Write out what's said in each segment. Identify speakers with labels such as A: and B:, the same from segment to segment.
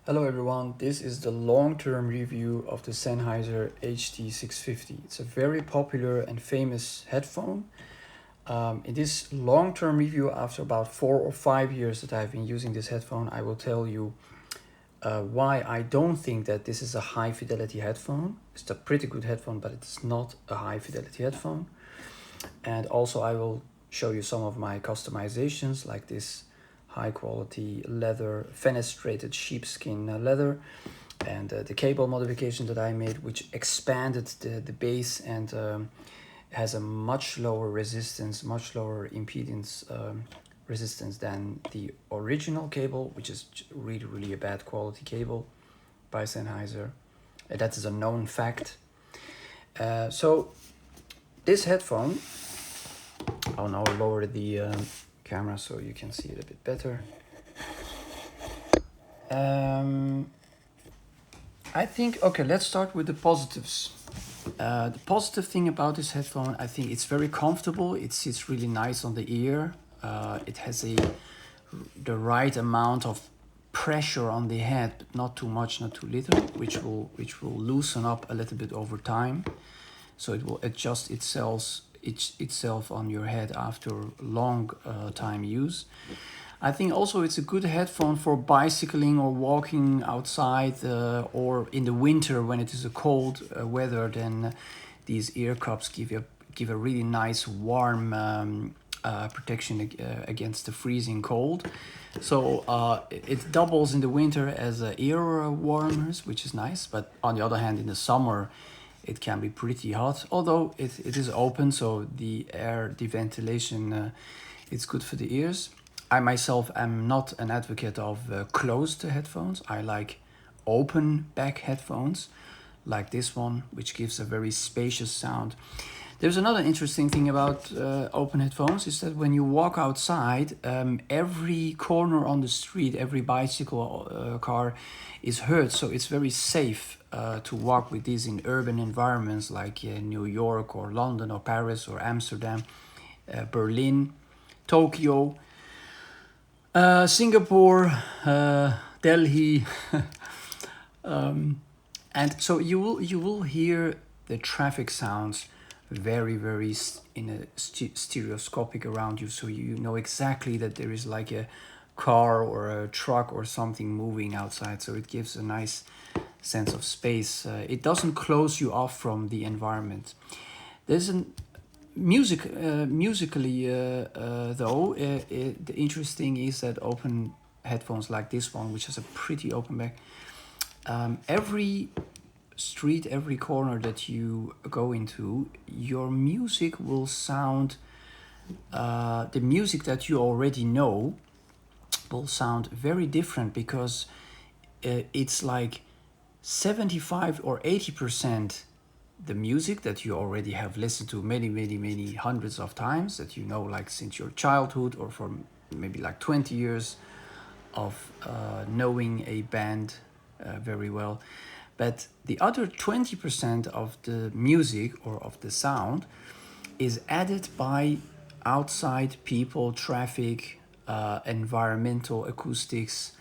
A: Hello everyone, this is the long-term review of the Sennheiser HD650. It's a very popular and famous headphone. In this long-term review, after about 4 or 5 years that I've been using this headphone, I will tell you why I don't think that this is a high fidelity headphone. It's a pretty good headphone, but it's not a high fidelity headphone. And also I will show you some of my customizations, like this high quality leather, fenestrated sheepskin leather, and the cable modification that I made, which expanded the base and has a much lower resistance, much lower impedance resistance than the original cable, which is really a bad quality cable by Sennheiser. That is a known fact. So this headphone, I'll now lower the camera so you can see it a bit better. I think, okay, let's start with the positives. The positive thing about this headphone, I think it's very comfortable. It sits really nice on the ear. It has the right amount of pressure on the head, but not too much, not too little, which will loosen up a little bit over time. So it will adjust itself on your head after long time use. I think also it's a good headphone for bicycling or walking outside or in the winter when it is a cold weather. Then these ear cups give a really nice warm protection against the freezing cold. So it doubles in the winter as ear warmers, which is nice. But on the other hand, in the summer, it can be pretty hot, although it is open, so the ventilation it's good for the ears. I myself am not an advocate of closed headphones. I like open back headphones like this one, which gives a very spacious sound. There's another interesting thing about open headphones is that when you walk outside, every corner on the street, every bicycle car is heard. So it's very safe to walk with these in urban environments like New York or London or Paris or Amsterdam, Berlin, Tokyo, Singapore, Delhi. And so you will hear the traffic sounds very in a stereoscopic around you, so you know exactly that there is like a car or a truck or something moving outside, so it gives a nice sense of space. It doesn't close you off from the environment. There's a musically though, the interesting is that open headphones like this one, which has a pretty open back, every street, every corner that you go into, your music will sound, the music that you already know will sound very different, because it's like 75 or 80% the music that you already have listened to many hundreds of times, that you know, like since your childhood or for maybe like 20 years of knowing a band very well. But the other 20% of the music or of the sound is added by outside people, traffic, environmental acoustics,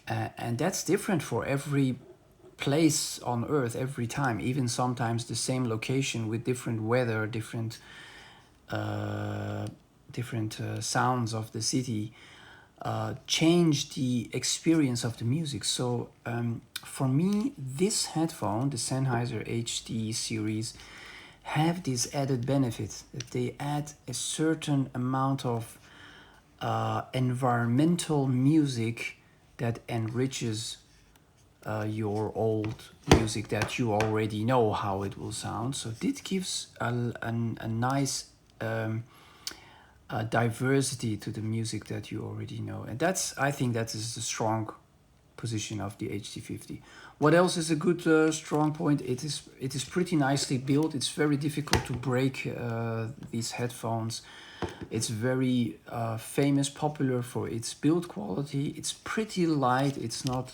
A: and that's different for every place on earth every time, even sometimes the same location with different weather, different sounds of the city change the experience of the music. So for me, this headphone, the Sennheiser HD series, have this added benefit that they add a certain amount of environmental music that enriches your old music that you already know how it will sound. So this gives a nice diversity to the music that you already know, and I think that is the strong position of the HD50. What else is a good strong point? It is pretty nicely built. It's very difficult to break these headphones. It's very famous, popular for its build quality. It's pretty light. It's not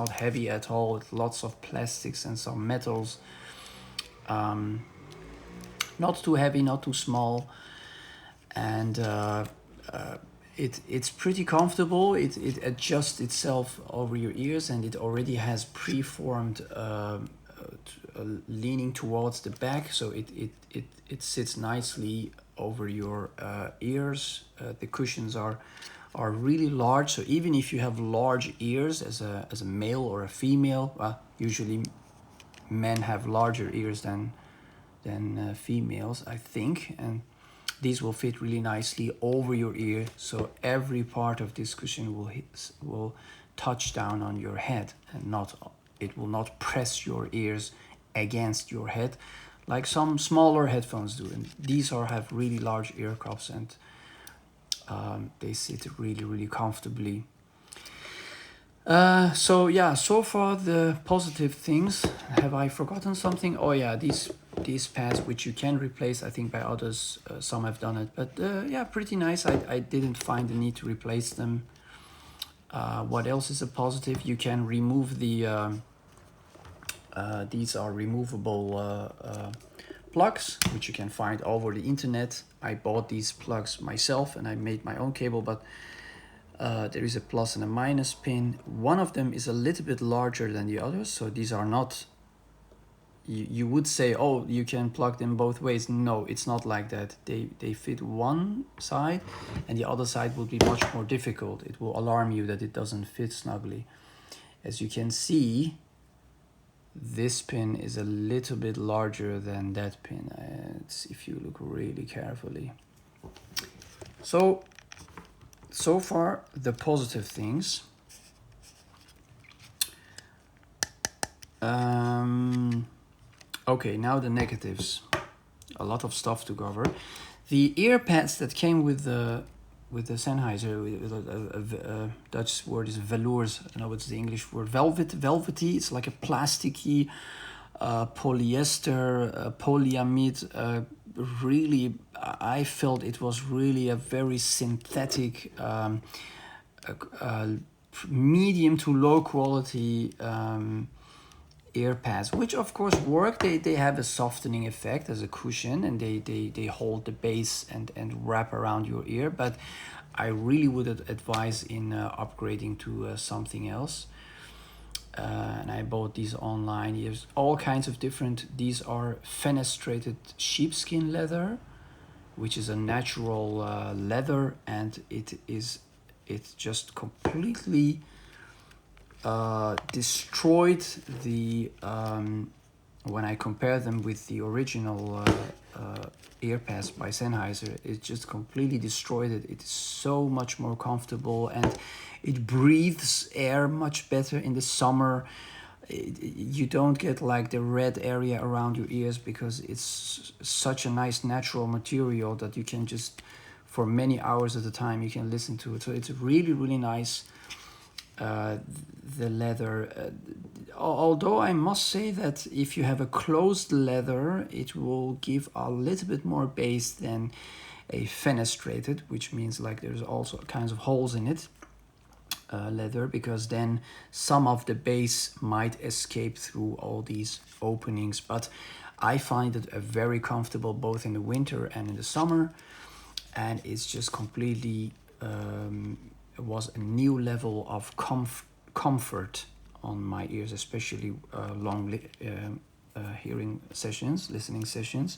A: heavy at all. It's lots of plastics and some metals. Not too heavy, not too small. And it's pretty comfortable. It adjusts itself over your ears, and it already has preformed leaning towards the back, so it sits nicely over your ears. The cushions are really large, so even if you have large ears as a male or a female, usually men have larger ears than females, I think, and these will fit really nicely over your ear, so every part of this cushion will touch down on your head, and it will not press your ears against your head like some smaller headphones do. And these have really large ear cups, and they sit really comfortably. So yeah, so far the positive things. Have I forgotten something? Oh yeah, these pads, which you can replace, I think, by others. Some have done it, but yeah, pretty nice. I didn't find the need to replace them. What else is a positive? You can remove the these are removable plugs, which you can find over the internet. I bought these plugs myself and I made my own cable, but there is a plus and a minus pin. One of them is a little bit larger than the others, so these are not, you would say, oh, you can plug them both ways. No, it's not like that. They fit one side, and the other side will be much more difficult. It will alarm you that it doesn't fit snugly. As you can see, this pin is a little bit larger than that pin. If you look really carefully. So far, the positive things. Okay, now the negatives. A lot of stuff to cover. The ear pads that came with the Sennheiser, Dutch word is velours. I don't know what's the English word. Velvety. It's like a plasticky polyester, polyamide. Really, I felt it was really a very synthetic, medium to low quality ear pads, which of course work. They have a softening effect as a cushion, and they hold the base and wrap around your ear, but I really would advise in upgrading to something else. And I bought these online. There's all kinds of different. These are fenestrated sheepskin leather, which is a natural leather, and it's just completely destroyed the when I compare them with the original earpads by Sennheiser. It just completely destroyed it. It is so much more comfortable, and it breathes air much better in the summer. You don't get like the red area around your ears because it's such a nice natural material that you can just, for many hours at a time, you can listen to it. So it's really nice. The leather, although I must say that if you have a closed leather, it will give a little bit more bass than a fenestrated, which means like there's also kinds of holes in it, leather, because then some of the bass might escape through all these openings. But I find it very comfortable both in the winter and in the summer, and it's just completely it was a new level of comfort on my ears, especially long hearing sessions, listening sessions.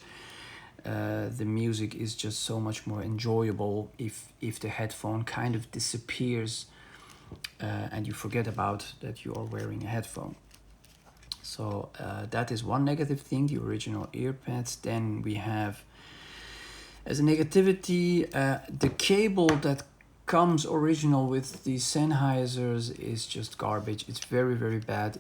A: The music is just so much more enjoyable if the headphone kind of disappears and you forget about that you are wearing a headphone. So that is one negative thing, the original earpads. Then we have, as a negativity, the cable that comes original with the Sennheisers is just garbage. It's very bad.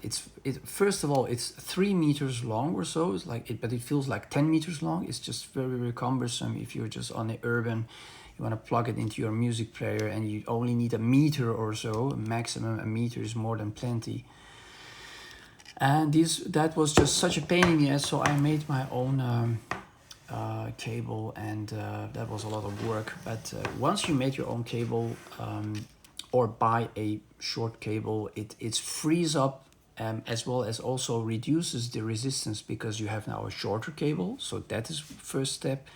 A: First of all, it's 3 meters long or so. It's like but it feels like 10 meters long. It's just very cumbersome if you're just on the urban. You want to plug it into your music player and you only need a meter or so. Maximum a meter is more than plenty. And that was just such a pain in the ass. So I made my own cable, and that was a lot of work. But once you make your own cable or buy a short cable, it frees up as well as also reduces the resistance because you have now a shorter cable. So that is first step.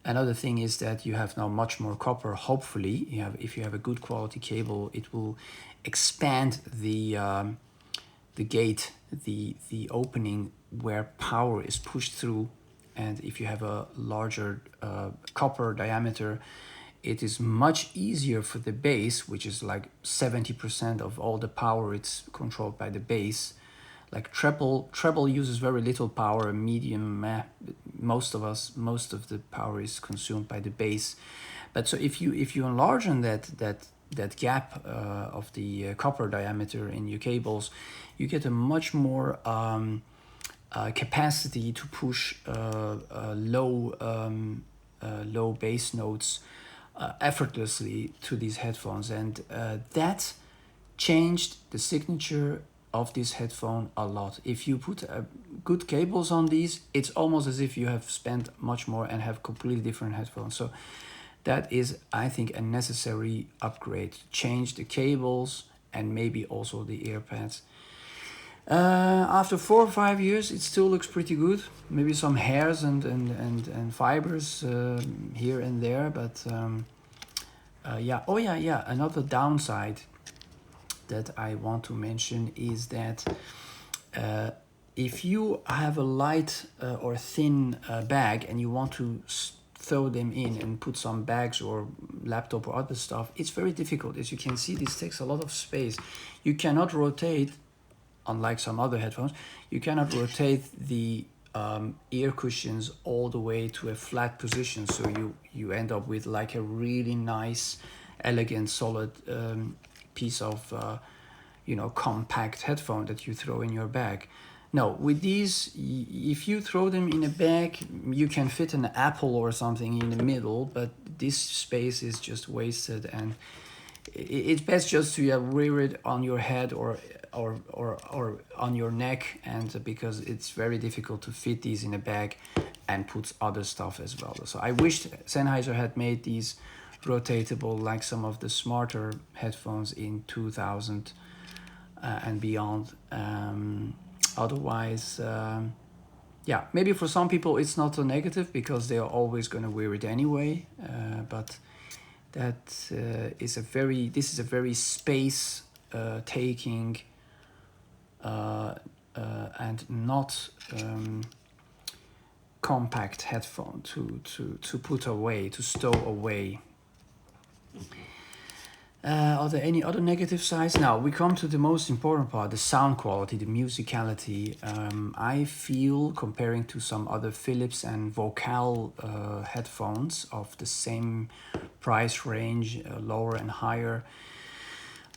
A: Another thing is that you have now much more copper. Hopefully, if you have a good quality cable, it will expand the gate, the opening where power is pushed through. And if you have a larger copper diameter, it is much easier for the bass, which is like 70% of all the power. It's controlled by the bass. Like treble uses very little power. Medium, most of the power is consumed by the bass. But so if you enlarge on that gap of the copper diameter in your cables, you get a much more capacity to push low bass notes effortlessly to these headphones, and that changed the signature of this headphone a lot. If you put good cables on these, it's almost as if you have spent much more and have completely different headphones. So that is, I think, a necessary upgrade. Change the cables and maybe also the ear pads. After 4 or 5 years, it still looks pretty good. Maybe some hairs and fibers here and there, but yeah. Oh yeah. Another downside that I want to mention is that if you have a light or thin bag and you want to throw them in and put some bags or laptop or other stuff, it's very difficult. As you can see, this takes a lot of space. You cannot rotate, unlike some other headphones, you cannot rotate the ear cushions all the way to a flat position, so you end up with like a really nice, elegant, solid piece of compact headphone that you throw in your bag. No, with these, if you throw them in a bag, you can fit an apple or something in the middle, but this space is just wasted, and it's best just to wear it on your head or on your neck, and because it's very difficult to fit these in a bag and put other stuff as well. So I wish Sennheiser had made these rotatable like some of the smarter headphones in 2000 and beyond. Otherwise, yeah, maybe for some people it's not a negative because they are always going to wear it anyway, but this is a very space taking and not compact headphone to put away, to stow away. Are there any other negative sides? Now we come to the most important part, the sound quality, the musicality. I feel, comparing to some other Philips and Vocal headphones of the same price range, lower and higher,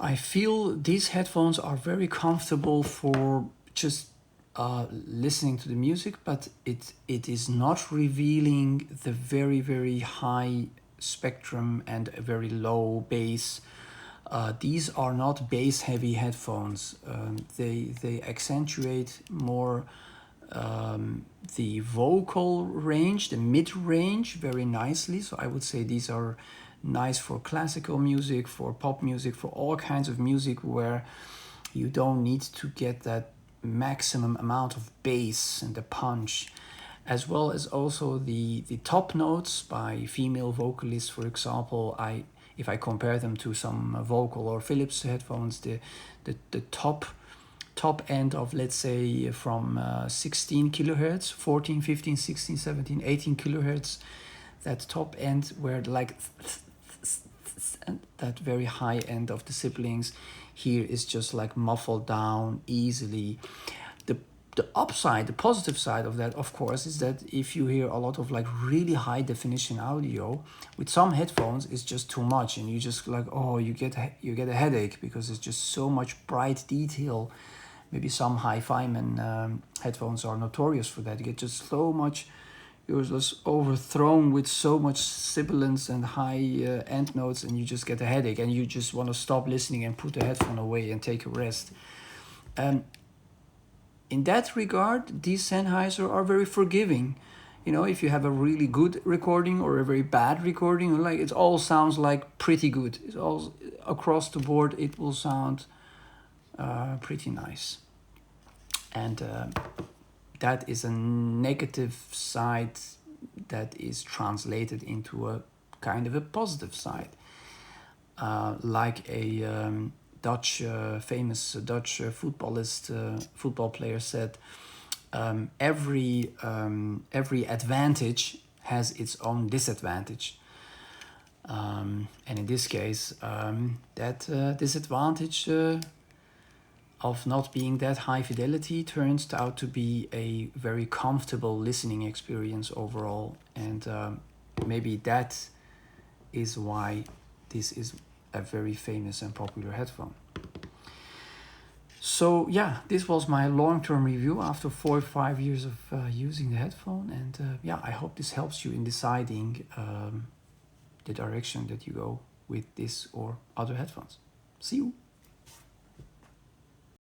A: I feel these headphones are very comfortable for just listening to the music, but it is not revealing the very, very high spectrum and a very low bass. These are not bass heavy headphones. They accentuate more the vocal range, the mid range, very nicely. So I would say these are nice for classical music, for pop music, for all kinds of music where you don't need to get that maximum amount of bass and the punch, as well as also the top notes by female vocalists, for example. If I compare them to some Vocal or Philips headphones, the top end of, let's say, from 16 kilohertz, 14, 15, 16, 17, 18 kilohertz, that top end where like that very high end of the siblings here is just like muffled down easily. The upside, the positive side of that, of course, is that if you hear a lot of like really high definition audio, with some headphones it's just too much, and you just like, oh, you get a headache because it's just so much bright detail. Maybe some hi-fi headphones are notorious for that. You get just so much, you're just overthrown with so much sibilance and high end notes, and you just get a headache, and you just want to stop listening and put the headphone away and take a rest. In that regard, these Sennheiser are very forgiving. If you have a really good recording or a very bad recording, like it all sounds like pretty good. It's all across the board. It will sound pretty nice, and that is a negative side that is translated into a kind of a positive side. Like a famous Dutch football player said, every advantage has its own disadvantage. And in this case, that disadvantage of not being that high fidelity turns out to be a very comfortable listening experience overall. And maybe that is why this is a very famous and popular headphone. So yeah, this was my long-term review after 4 or 5 years of using the headphone. And yeah, I hope this helps you in deciding the direction that you go with this or other headphones. See you.